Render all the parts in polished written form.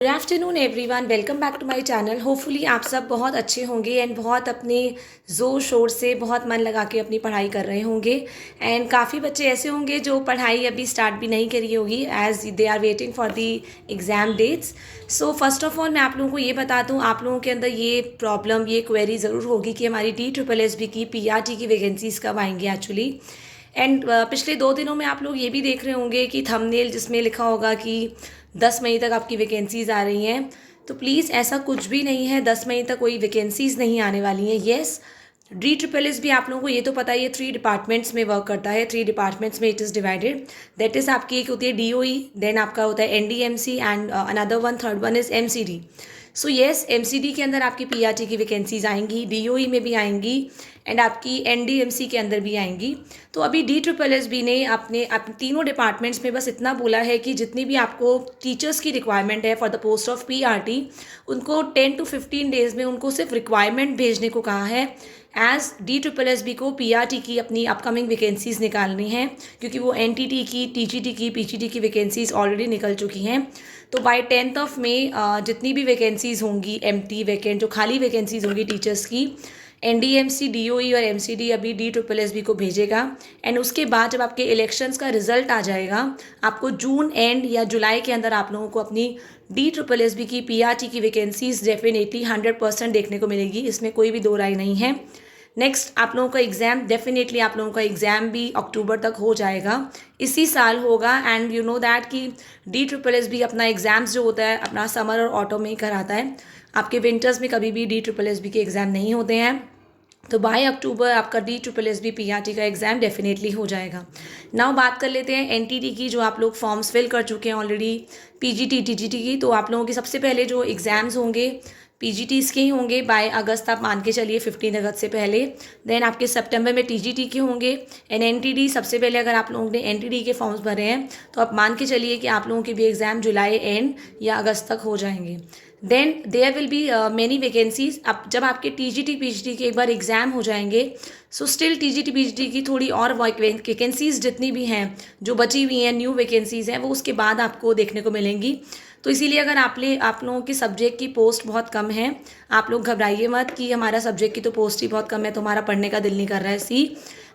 Good afternoon everyone, welcome back to my channel. Hopefully आप सब बहुत अच्छे होंगे एंड बहुत अपने ज़ोर शोर से बहुत मन लगा के अपनी पढ़ाई कर रहे होंगे। एंड काफ़ी बच्चे ऐसे होंगे जो पढ़ाई अभी स्टार्ट भी नहीं करी होगी as they are waiting for the exam dates. So first of all मैं आप लोगों को ये बता दूँ, आप लोगों के अंदर ये प्रॉब्लम, ये क्वेरी ज़रूर होगी कि हमारी DSSS की PRT की वैकेंसीज़ कब आएंगी एक्चुअली। एंड पिछले 2 दिनों में आप लोग ये भी देख रहे होंगे कि थंबनेल जिसमें लिखा होगा कि 10 मई तक आपकी वैकेंसीज़ आ रही हैं। तो प्लीज़ ऐसा कुछ भी नहीं है, 10 मई तक कोई वैकेंसीज़ नहीं आने वाली हैं। येस, DSSS भी आप लोगों को ये तो पता ही है 3 डिपार्टमेंट्स में वर्क करता है। 3 डिपार्टमेंट्स में it is divided. That is आपकी एक होती है DOE, देन आपका होता है NDMC and another one, third one is MCD। So yes, MCD के अंदर आपकी PRT की वैकेंसीज़ आएंगी, DOE में भी आएंगी एंड आपकी NDMC के अंदर भी आएंगी। तो अभी DSSS ने अपने तीनों डिपार्टमेंट्स में बस इतना बोला है कि जितनी भी आपको टीचर्स की रिक्वायरमेंट है for the post of PRT, उनको 10 to 15 डेज़ में उनको सिर्फ रिक्वायरमेंट भेजने को कहा है। एज DSSS को PRT की अपनी अपकमिंग वैकेंसीज़ निकालनी है, क्योंकि वो NTT की, TGT की, PGT की वैकेंसीज़ ऑलरेडी निकल चुकी हैं। तो बाय 10th ऑफ मई जितनी भी वैकेंसीज़ होंगी एम्प्टी वैकेंट, जो खाली वैकेंसीज़ होंगी टीचर्स की, NDMC, DOE और MCD अभी DSSS को भेजेगा। एंड उसके बाद जब आपके इलेक्शंस का रिजल्ट आ जाएगा, आपको जून एंड या जुलाई के अंदर आप लोगों को अपनी DSSS की PRT की वैकेंसीज़ डेफिनेटली 100% देखने को मिलेगी। इसमें कोई भी दो राय नहीं है। नेक्स्ट आप लोगों का एग्ज़ाम, डेफिनेटली आप लोगों का एग्ज़ाम भी अक्टूबर तक हो जाएगा, इसी साल होगा। एंड यू नो दैट कि DSSS भी अपना एग्ज़ाम्स जो होता है अपना समर और ऑटम में ही कराता है। आपके विंटर्स में कभी भी DSSS के एग्ज़ाम नहीं होते हैं। तो बाय अक्टूबर आपका DSSS PRT का एग्ज़ाम डेफिनेटली हो जाएगा। नाउ बात कर लेते हैं NTT की, जो आप लोग फॉर्म्स फिल कर चुके हैं ऑलरेडी, PGT TGT की। तो आप लोगों के सबसे पहले जो एग्ज़ाम्स होंगे PGTs के ही होंगे बाय अगस्त, आप मान के चलिए 15 अगस्त से पहले। देन आपके सितंबर में TGT के होंगे एंड NTT सबसे पहले, अगर आप लोगों ने NTT के फॉर्म्स भरे हैं तो आप मान के चलिए कि आप लोगों के भी एग्ज़ाम जुलाई एंड या अगस्त तक हो जाएंगे। Then there will be many vacancies. अब जब आपके TGT PGT के एक बार एग्ज़ाम हो जाएंगे, सो स्टिल TGT PGT की थोड़ी और वैकेंसीज जितनी भी हैं जो बची हुई हैं, न्यू वैकेंसीज़ हैं, वो उसके बाद आपको देखने को मिलेंगी। तो इसीलिए अगर आप लोगों की सब्जेक्ट की पोस्ट बहुत कम है, आप लोग घबराइए मत कि हमारा सब्जेक्ट की तो पोस्ट ही बहुत कम है तो हमारा पढ़ने का दिल नहीं कर रहा है।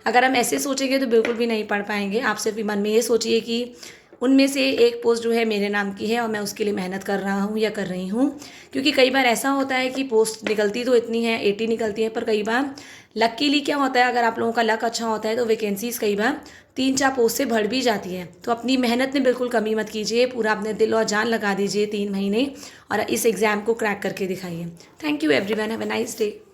अगर हम ऐसे सोचेंगे तो बिल्कुल भी नहीं पढ़ पाएंगे। आप सिर्फ मन में ये सोचिए कि उनमें से एक पोस्ट जो है मेरे नाम की है और मैं उसके लिए मेहनत कर रहा हूँ या कर रही हूँ। क्योंकि कई बार ऐसा होता है कि पोस्ट निकलती तो इतनी है, 80 निकलती है, पर कई बार लकीली क्या होता है, अगर आप लोगों का लक अच्छा होता है तो वैकेंसीज़ कई बार 3-4 पोस्ट से बढ़ भी जाती है। तो अपनी मेहनत में बिल्कुल कमी मत कीजिए, पूरा अपने दिल और जान लगा दीजिए 3 महीने और इस एग्ज़ाम को क्रैक करके दिखाइए। Thank you everyone, have a nice day.